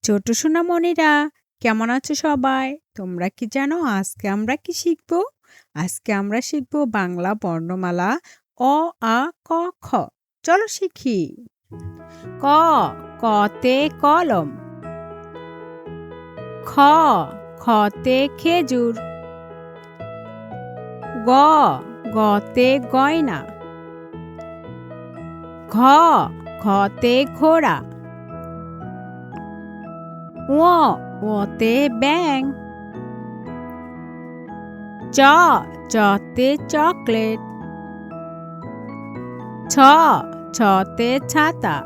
ছোট সোনামণিরা, কেমন আছো সবাই? তোমরা কি জানো আজকে আমরা কি শিখব? আজকে আমরা শিখব বাংলা বর্ণমালা অ, আ, ক, খ। চলো শিখি। ক, কতে কলম। খ, খতে খেজুর। গ, গতে গয়না। ঘ, ঘতে ঘোড়া। ও, ওতে ব্যাঙ। চ, চতে চকলেট। ছ, ছতে ছাতা।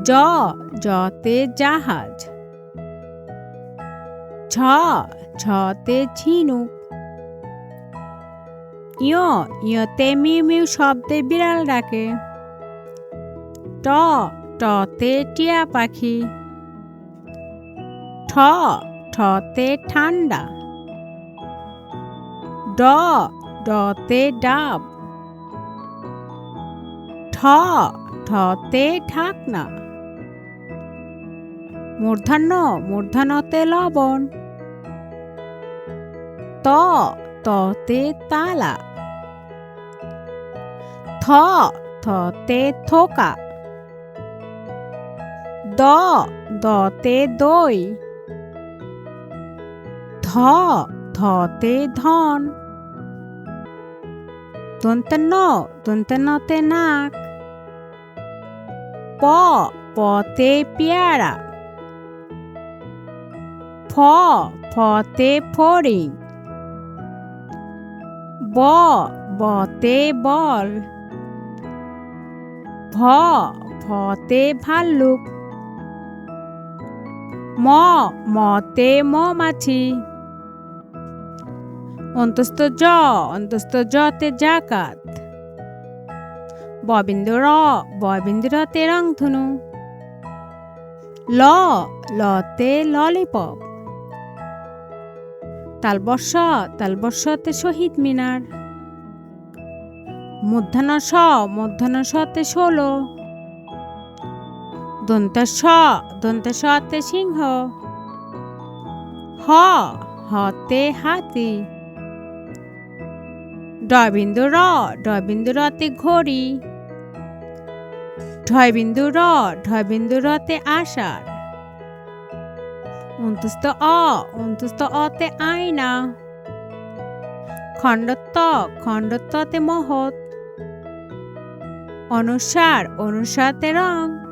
জ, জতে জাহাজ। ছ, ছতে ঝিনুক। ইয়, ইয়তে মিউ মিউ শব্দে বিড়াল ডাকে। ট, টতে টিয়া পাখি। ঠ, ঠতে ঠান্ডা। ড, ডতে ডাব। ঠ, ঠতে ঢাকনা। মূর্ধন্য, মূর্ধন্যতে লবণ। ত, ততে তালা। থ, থতে থোকা। দ, দতে দই। ধ, ধতে ধন। দন্তেন্ন, দন্তেন্নতে নাক। প, পতে পেয়ারা। ফ, ফতে ফড়িং। ব, বতে বল। ভ, ভতে ভাল্লুক। ম, মতে মৌমাছি। অন্তস্থ জ, অন্তস্থ জতে জাকাত। ববিন্দু র, ববিন্দু রতে রংধনু। ল, লতে ললিপপ। তালবর্ষ, তালবর্ষতে শহীদ মিনার। মূর্ধন্য ষ, মূর্ধন্য শতে ষোলো। দন্তেশ, দন্তেশতে সিংহ। হ, হতে হাতি। ডবিন্দু র, ডবিন্দু রতে ঘড়ি। ঢয়বিন্দু র, ঢয়বিন্দু রতে আষাঢ়। অন্তস্থ অ, অন্তস্থ অতে আয়না। খণ্ডত্ব, খণ্ডত্বতে মহৎ। অনুসার, অনুসারতে রং।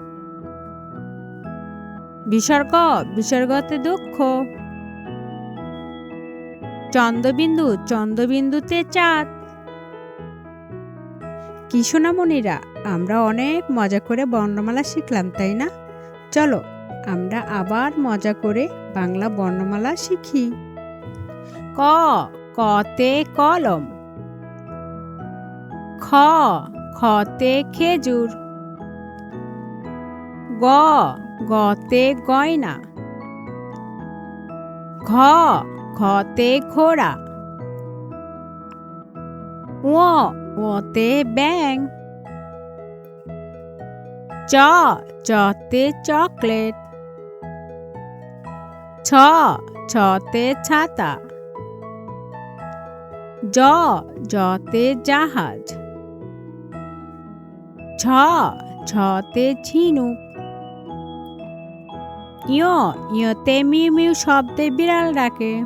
বিসর্গ, বিসর্গতে দুঃখ। চন্দ্রবিন্দু, চন্দ্রবিন্দুতে চাঁদ। কি সোনামণিরা, আমরা অনেক মজা করে বর্ণমালা শিখলাম, তাই না? চলো আমরা আবার মজা করে বাংলা বর্ণমালা শিখি। ক, কতে কলম। খ, খতে খেজুর। গ, গতে গয়না। ঘ, ঘতে ঘোড়া। ও, ওতে ব্যাঙ। চ, চতে চকলেট। ছ, ছতে ছাতা। জ, জতে জাহাজ। ছ, ছতে ঝিনুক। ইয়, ইয়তে মিউ মিউ শব্দে বিড়াল ডাকে।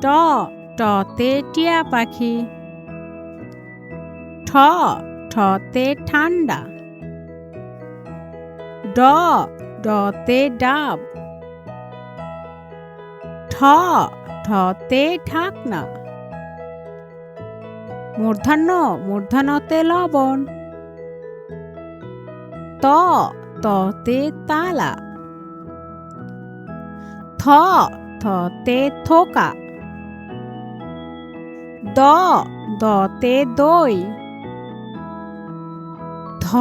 ট, টতে টিয়া পাখি। ঠ, ঠতে ঠান্ডা। ড, ডতে ডাব। ঠ, ঠতে ঢাকনা। মূর্ধন্য, মূর্ধন্যতে লবণ। ত, ততে তালা। থ, থতে থোকা। দ, দতে দই। ধ,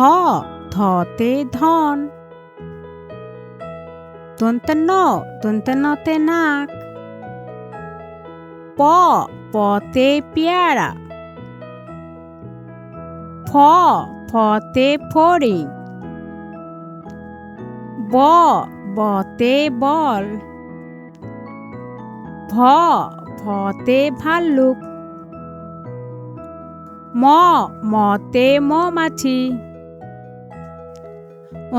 ধতে ধন। দন্তেন্ন, দন্তেন্নতে নাক। প, পতে পেয়ারা। ফ, ফতে ফড়িং। ব বতে বল, ভ ভতে ভাল্লুক, ম মতে মৌমাছি,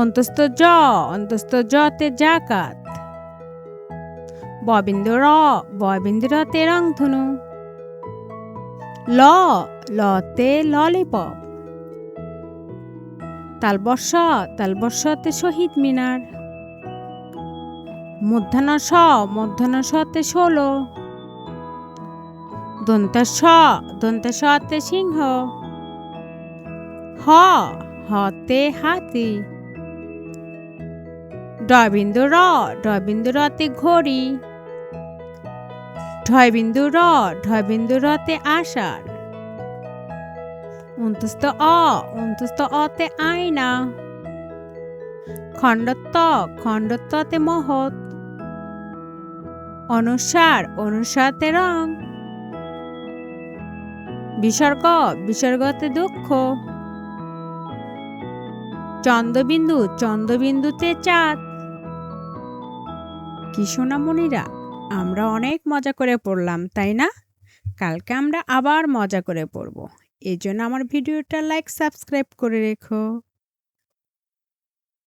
অন্তস্থ জতে জাকাত, ববিন্দু ববিন্দু রতে রংধনু, লতে ললিপপ, তালবস্যতে শহীদ মিনার, মূর্ধন্য সতে ষোলো, দন্তেশতে সিংহ, হতে হাতি, ডবিন্দু রতে ঘড়ি, ঢয়বিন্দু রতে আষাঢ়, অন্তস্থ অতে আয়না, খণ্ডত্বতে মহৎ, অনুস্বারতে রং, বিসর্গতে দুঃখ, চন্দ্রবিন্দুতে চাঁদ। কি সোনামণিরা, আমরা অনেক মজা করে পড়লাম, তাই না? কালকে আমরা আবার মজা করে পড়ব। এই জন্য আমার ভিডিওটা লাইক সাবস্ক্রাইব করে রেখো।